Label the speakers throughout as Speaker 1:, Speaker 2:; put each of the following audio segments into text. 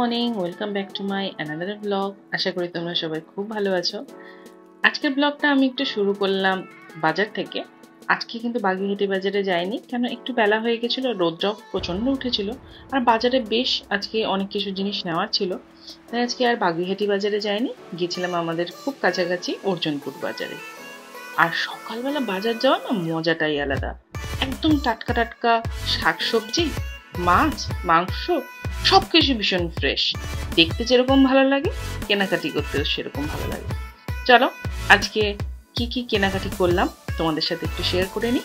Speaker 1: Morning, welcome back to my another blog. আশা করি তোমরা সবাই খুব ভালো আছো। আজকের ব্লগটা আমি একটু শুরু করলাম বাজার থেকে। আজকে কিন্তু বাগুইআটি বাজারে যাইনি, কেন একটু বেলা হয়ে গেছিলো, রোদটাও প্রচণ্ড উঠেছিল আর বাজারে বেশ আজকে অনেক কিছু জিনিস নেওয়ার ছিল, তাই আজকে আর বাগুইআটি বাজারে যাইনি। গিয়েছিলাম আমাদের খুব কাছাকাছি অর্জুনপুর বাজারে। আর সকালবেলা বাজার যাওয়া না মজাটাই আলাদা। একদম টাটকা টাটকা শাকসবজি, মাছ, মাংস সবকিছু ভীষণ ফ্রেশ। দেখতে যেরকম ভালো লাগে, কেনাকাটি করতেও সেরকম ভালো লাগে। চলো আজকে কি কি কেনাকাটি করলাম তোমাদের সাথে একটু শেয়ার করে নিই।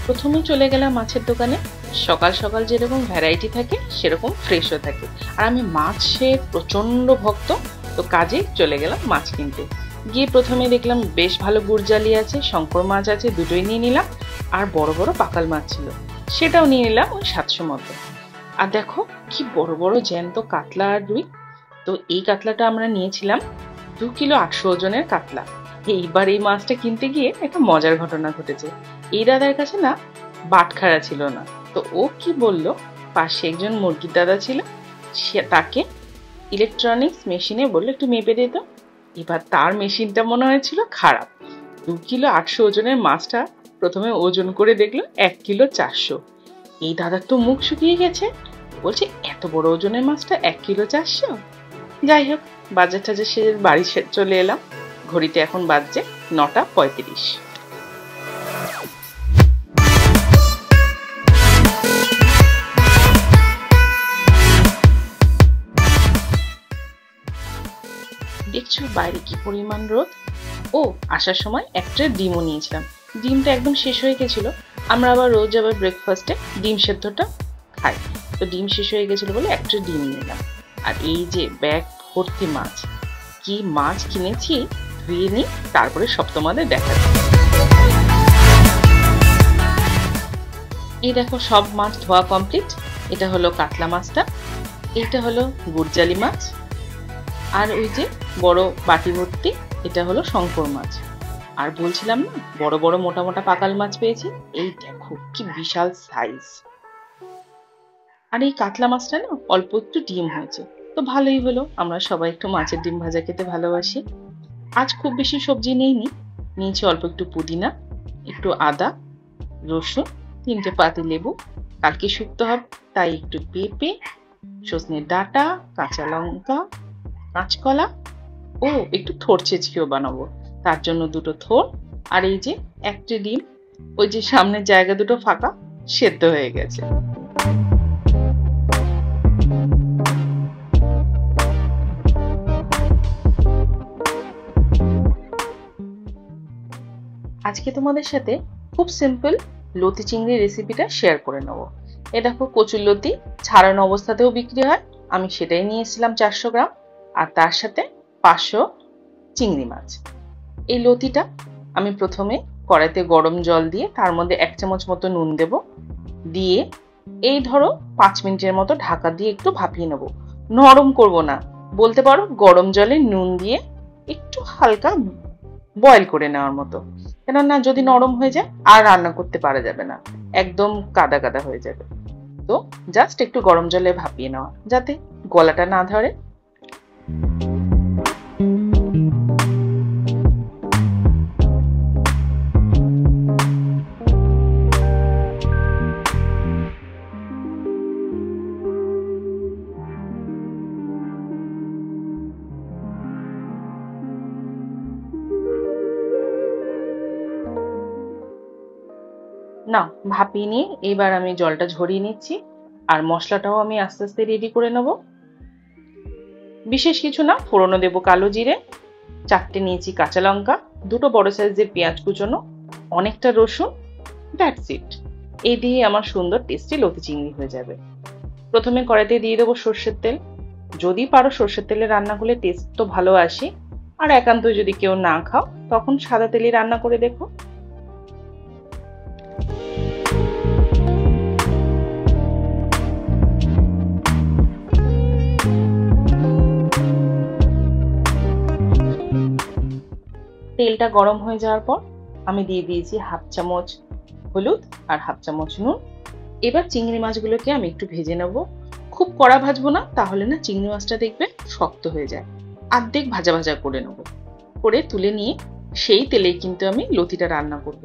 Speaker 1: প্রথমে চলে গেলাম মাছের দোকানে। সকাল সকাল যেরকম ভ্যারাইটি থাকে সেরকম ফ্রেশও থাকে, আর আমি মাছের প্রচন্ড ভক্ত, তো কাজে চলে গেলাম মাছ কিনতে। গিয়ে প্রথমে দেখলাম বেশ ভালো গুড়জালি আছে, শঙ্কর মাছ আছে, দুটোই নিয়ে নিলাম। আর বড় বড় পাকাল মাছ ছিল, সেটাও নিয়ে নিলাম ওই 700 মতো। আর দেখো কি বড় বড় জ্যান্ত কাতলা আর রুই। তো এই কাতলাটা আমরা নিয়েছিলাম 2 কিলো 800 ওজনের কাতলা। এইবার এই মাছটা কিনতে গিয়ে একটা মজার ঘটনা ঘটেছে। এই দাদার কাছে না বাটখারা ছিল না, তো ও কি বলল, পাশে একজন মুরগির দাদা ছিল, সে তাকে ইলেকট্রনিক্স মেশিনে বললো একটু মেপে দিত। এবার তার মেশিনটা মনে হয়েছিল খারাপ। 2 কিলো 800 ওজনের মাছটা প্রথমে ওজন করে দেখলো 1 কিলো 400। এই দাদার তো মুখ শুকিয়ে গেছে, বলছে এত বড় ওজনের মাছটা 1 কিলো 400। যাই হোক, বাজার টাজার সে বাড়ি চলে এলাম। ঘড়িতে এখন বাজছে 9:35। দেখছো বাইরে কি পরিমাণ রোদ। ও আসার সময় একটা ডিমও নিয়েছিলাম, ডিমটা একদম শেষ হয়ে গেছিল। আমরা আবার রোজ আবার ব্রেকফাস্টে ডিম সেদ্ধটা খাই, তো ডিম শেষ হয়ে গেছিল বলে একটা ডিম নিলাম। আর এই যে ব্যাগ ভর্তি মাছ, কি মাছ কিনেছি ধুয়ে নিই, তারপরে সব তোমাদের দেখাচ্ছি। এই দেখো সব মাছ ধোয়া কমপ্লিট। এটা হলো কাতলা মাছটা, এটা হলো গুড়জালি মাছ, আর ওই যে বড় বাটি ভর্তি এটা হলো শঙ্কর মাছ। আর বলছিলাম না বড় বড় মোটা মোটা পাকাল মাছ পেয়েছি, এই দেখো কি বিশাল সাইজ। আর এই কাতলা মাছটা না অল্প একটু ডিম হয়েছে, তো ভালোই হলো, আমরা সবাই একটু মাছের ডিম ভাজা খেতে ভালোবাসি। আজ খুব বেশি সবজি নেইনি, নিয়েছি অল্প একটু পুদিনা, একটু আদা, রসুন, 3টে পাতি লেবু, কালকে শুক্তো হবে তাই একটু পেঁপে, সজনের ডাঁটা, কাঁচা লঙ্কা, কাঁচকলা ও একটু থোড় ছেঁচকিও বানাবো, তার জন্য 2টো থোড়। আর এই যে একটা ডিম, ওই যে সামনের জায়গা দুটো ফাঁকা, সেদ্ধ হয়ে গেছে। আজকে তোমাদের সাথে খুব সিম্পল লতি চিংড়ি রেসিপিটা শেয়ার করে নেব। এ দেখো কচুর লতি ছাড়ানো অবস্থাতেও বিক্রি হয়, আমি সেটাই নিয়েছিলাম 400 গ্রাম, আর তার সাথে 500 চিংড়ি মাছ। এই লতিটা আমি প্রথমে কড়াইতে গরম জল দিয়ে তার মধ্যে 1 চামচ মতো নুন দেব, দিয়ে এই ধরো 5 মিনিটের মতো ঢাকা দিয়ে একটু ভাপিয়ে নেব। নরম করব না, বলতে পারো গরম জলে নুন দিয়ে একটু হালকা বয়েল করে নেওয়ার মতো, কেননা যদি নরম হয়ে যায় আর রান্না করতে পারা যাবে না, একদম কাদা কাদা হয়ে যাবে। তো জাস্ট একটু গরম জলে ভাপিয়ে নেওয়া, যাতে গলাটা না ধরে। না ভাপিয়ে নিয়ে এবার আমি জলটা ঝরিয়ে নিচ্ছি, আর মশলাটাও আমি আস্তে আস্তে রেডি করে নেব। বিশেষ কিছু না, ফোড়নে দেবো কালো জিরে, 4টে নিয়েছি কাঁচা লঙ্কা, 2টো বড় সাইজের পেঁয়াজ কুচোনো, অনেকটা রসুন, দ্যাটস ইট। এই দিয়ে আমার সুন্দর টেস্টি লতি চিংড়ি হয়ে যাবে। প্রথমে কড়াইতে দিয়ে দেবো সর্ষের তেল। যদি পারো সর্ষের তেলে রান্না করলে টেস্ট তো ভালো আসে, আর একান্ত যদি কেউ না খাও তখন সাদা তেলে রান্না করে দেখো। তেল তেলটা গরম হয়ে যাওয়ার পর আমি দিয়ে দিয়েছি হাফ চামচ হলুদ আর হাফ চামচ নুন। এবার চিংড়ি মাছগুলোকে আমি একটু ভেজে নেব। খুব কড়া ভাজবো না, তাহলে না চিংড়ি মাছটা দেখবে শক্ত হয়ে যায়। অর্ধেক ভাজা ভাজা করে নেব, করে তুলে নিয়ে সেই তেলেই কিন্তু আমি লতিটা রান্না করব।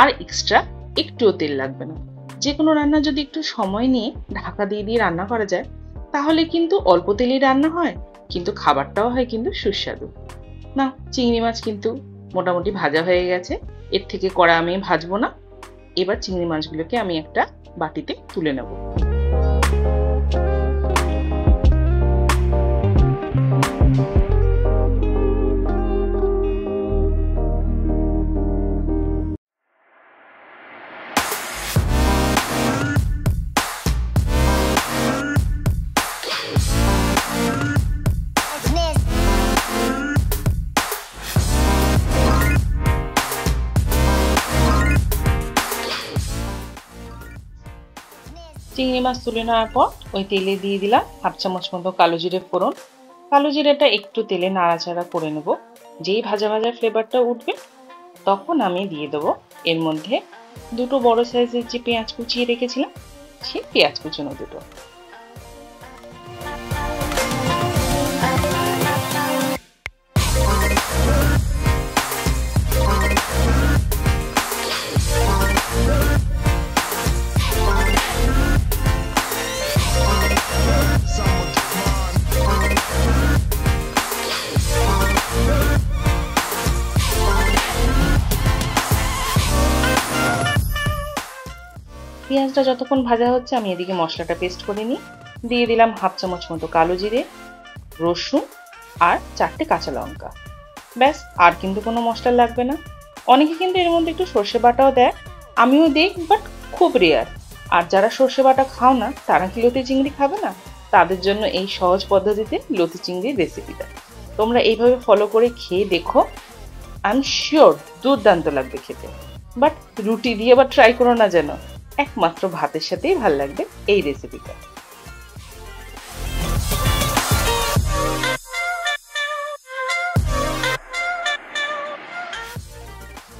Speaker 1: আর এক্সট্রা একটুও তেল লাগবে না। যে কোনো রান্না যদি একটু সময় নিয়ে ঢাকা দিয়ে দিয়ে রান্না করা যায়, তাহলে কিন্তু অল্প তেলেই রান্না হয়, কিন্তু খাবারটাও হয় কিন্তু সুস্বাদু। না, চিংড়ি মাছ কিন্তু মোটামুটি ভাজা হয়ে গেছে, এর থেকে কড়া আমি ভাজবো না। এবার চিংড়ি মাছগুলোকে আমি একটা বাটিতে তুলে নেব। চিংড়ি মাছ তুলে নেওয়ার পর ওই তেলে দিয়ে দিলাম হাফ চামচ মতো কালো জিরে ফোড়ন। কালো জিরেটা একটু তেলে নাড়াচাড়া করে নেব। যেই ভাজা ভাজা ফ্লেভারটা উঠবে, তখন আমি দিয়ে দেবো এর মধ্যে দুটো বড় সাইজের যে পেঁয়াজ কুচিয়ে রেখেছিলাম, সেই পেঁয়াজ কুচনো দুটো। পেঁয়াজটা যতক্ষণ ভাজা হচ্ছে, আমি এদিকে মশলাটা পেস্ট করে নিই। দিয়ে দিলাম হাফ চামচ মতো কালো জিরে, রসুন আর 4টে কাঁচা লঙ্কা। ব্যাস, আর কিন্তু কোনো মশলা লাগবে না। অনেকে কিন্তু এর মধ্যে একটু সর্ষে বাটাও দেয়, আমিও দিই, বাট খুব রেয়ার। আর যারা সর্ষে বাটা খাও না, তারা কি লতি চিংড়ি খাবে না? তাদের জন্য এই সহজ পদ্ধতিতে লতি চিংড়ির রেসিপিটা তোমরা এইভাবে ফলো করে খেয়ে দেখো। আই এম শিওর দুর্দান্ত লাগবে খেতে। বাট রুটি দিয়ে আবার ট্রাই করো না যেন, একমাত্র ভাতের সাথেই ভাল লাগবে এই রেসিপিটা।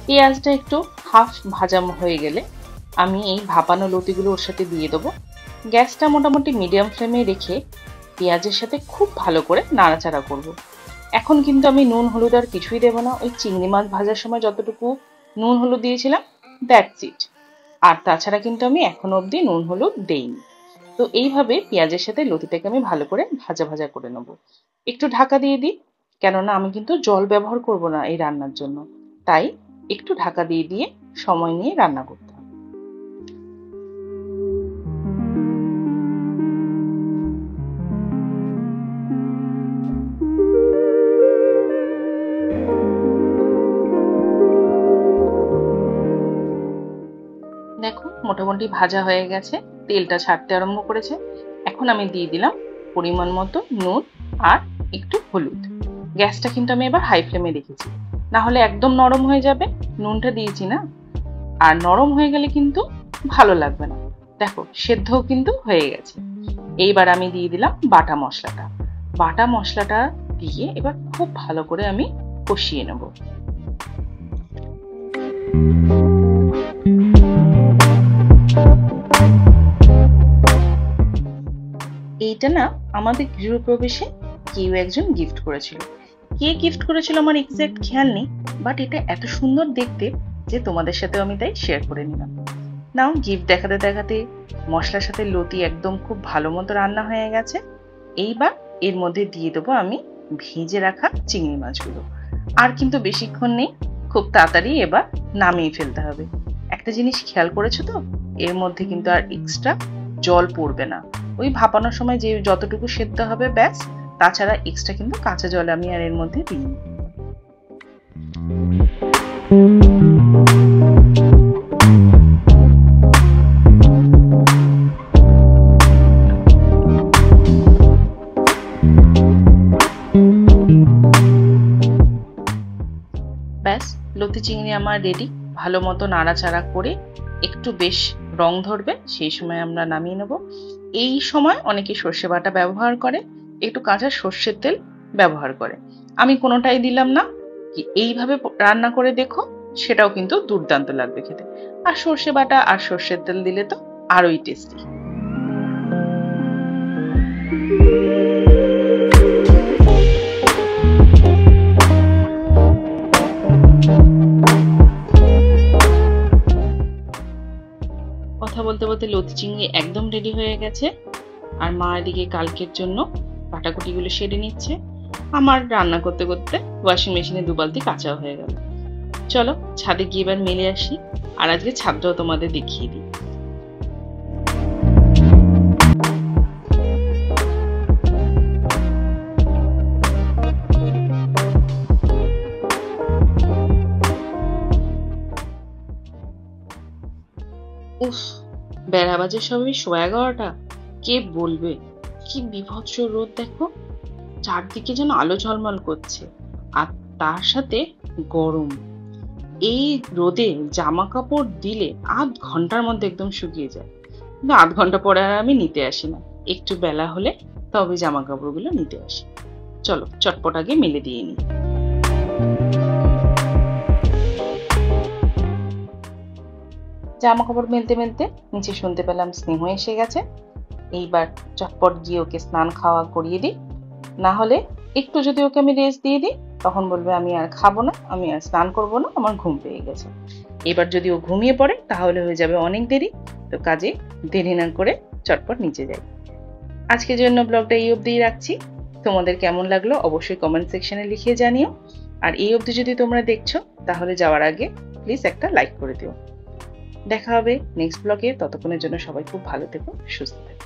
Speaker 1: পেঁয়াজটা একটু হাফ ভাজা হয়ে গেলে আমি এই ভাপানো লতিগুলো ওর সাথে দিয়ে দেবো। গ্যাসটা মোটামুটি মিডিয়াম ফ্লেমে রেখে পেঁয়াজের সাথে খুব ভালো করে নাড়াচাড়া করব। এখন কিন্তু আমি নুন হলুদ আর কিছুই দেবো না। ওই চিংড়ি মাছ ভাজার সময় যতটুকু নুন হলুদ দিয়েছিলাম, দ্যাটস ইট। আর তাছাড়া কিন্তু আমি এখনো অবধি নুন হলুদ দেইনি। তো এইভাবে পেঁয়াজের সাথে লতিটাকে আমি ভালো করে ভাজা ভাজা করে নেব। একটু ঢাকা দিয়ে দিই, কেননা আমি কিন্তু জল ব্যবহার করব না এই রান্নার জন্য। তাই একটু ঢাকা দিয়ে দিয়ে সময় নিয়ে রান্না করতে হবে। দেখো মোটামুটি ভাজা হয়ে গেছে, তেলটা ছাড়তে আরম্ভ করেছে। এখন আমি দিয়ে দিলাম পরিমাণ মতো নুন আর একটু হলুদ। গ্যাসটা কিন্তু আমি এবার হাই ফ্লেমে রেখেছি, না হলে একদম নরম হয়ে যাবে। নুনটা দিয়েছি না, আর নরম হয়ে গেলে কিন্তু ভালো লাগবে না। দেখো সেদ্ধও কিন্তু হয়ে গেছে। এইবার আমি দিয়ে দিলাম বাটা মশলাটা। বাটা মশলাটা দিয়ে এবার খুব ভালো করে আমি কষিয়ে নেব। এইটা না আমাদের গৃহপ্রবেশে কেউ একজন গিফট করেছিল। কে গিফট করেছিল আমার এক্সাক্ট খেয়াল নেই, বাট এটা এত সুন্দর দেখতে যে তোমাদের সাথেও আমি তাই শেয়ার করে নিলাম। নাও, গিফট দেখাতে দেখাতে মশলার সাথে লতি একদম খুব ভালো মতো রান্না হয়ে গেছে। এইবার এর মধ্যে দিয়ে দেবো আমি ভেজে রাখা চিংড়ি মাছগুলো। আর কিন্তু বেশিক্ষণ নেই, খুব তাড়াতাড়ি এবার নামিয়ে ফেলতে হবে। একটা জিনিস খেয়াল করেছো তো, এর মধ্যে কিন্তু আর এক্সট্রা জল পড়বে না। ওই ভাপানোর সময় যে যতটুকু সেদ্ধ হবে ব্যাস, তাছাড়া এক্সট্রা কিন্তু কাঁচা জল আমি আর এর মধ্যে দিই। ব্যাস, লতি চিংড়ি আমার রেডি। ভালো মতো নাড়াচাড়া করে একটু বেশ রং ধরবে, সেই সময় আমরা নামিয়ে নেব। এই সময় অনেকে সর্ষে বাটা ব্যবহার করে, একটু কাঁচা সর্ষের তেল ব্যবহার করে। আমি কোনোটাই দিলাম না, কি এইভাবে রান্না করে দেখো, সেটাও কিন্তু দুর্দান্ত লাগবে খেতে। আর সর্ষে বাটা আর সর্ষের তেল দিলে তো আরোই টেস্টি। কথা বলতে বলতে লতি চিংড়ি একদম রেডি হয়ে গেছে। আর মা এদিকে কালকের জন্য কাটাকুটিগুলো সেরে নিচ্ছে। আমার রান্না করতে করতে ওয়াশিং মেশিনে 2 বালতি কাঁচাও হয়ে গেল। চলো ছাদে গিয়ে এবার মেলে আসি, আর আজকে ছাদটাও তোমাদের দেখিয়ে দিই। উফ, বেলা বাজে সবই 11:15। কে বলবে কি বিভৎস রোদ দেখো, চারদিকে যেন আলো ঝলমল করছে, আর তার সাথে গরম। এই রোদে জামা কাপড় দিলে আধ ঘন্টার মধ্যে একদম শুকিয়ে যায়, কিন্তু আধ ঘন্টা পরে আর আমি নিতে আসি না, একটু বেলা হলে তবে জামা কাপড়গুলো নিতে আসি। চলো চটপট আগে মেলে দিয়ে নিই। জামা কাপড় মেলতে মেলতে নিচে শুনতে পেলাম স্নেহ এসে গেছে। এইবার চটপট গিয়ে ওকে স্নান খাওয়া করিয়ে দিই, না হলে একটু যদি ওকে আমি রেস্ট দিয়ে দিই তখন বলবে আমি আর খাবো না, আমি আর স্নান করবো না, আমার ঘুম পেয়ে গেছে। এবার যদি ও ঘুমিয়ে পড়ে তাহলে হয়ে যাবে অনেক দেরি। তো কাজে দেরি না করে চটপট নিচে যাই। আজকের জন্য ব্লগটা এই অবধিই রাখছি। তোমাদের কেমন লাগলো অবশ্যই কমেন্ট সেকশনে লিখে জানিও। আর এই অবধি যদি তোমরা দেখছো তাহলে যাওয়ার আগে প্লিজ একটা লাইক করে দিও। দেখা হবে নেক্সট ব্লগে, ততক্ষণের জন্য সবাই খুব ভালো থেকো, সুস্থ থেকো।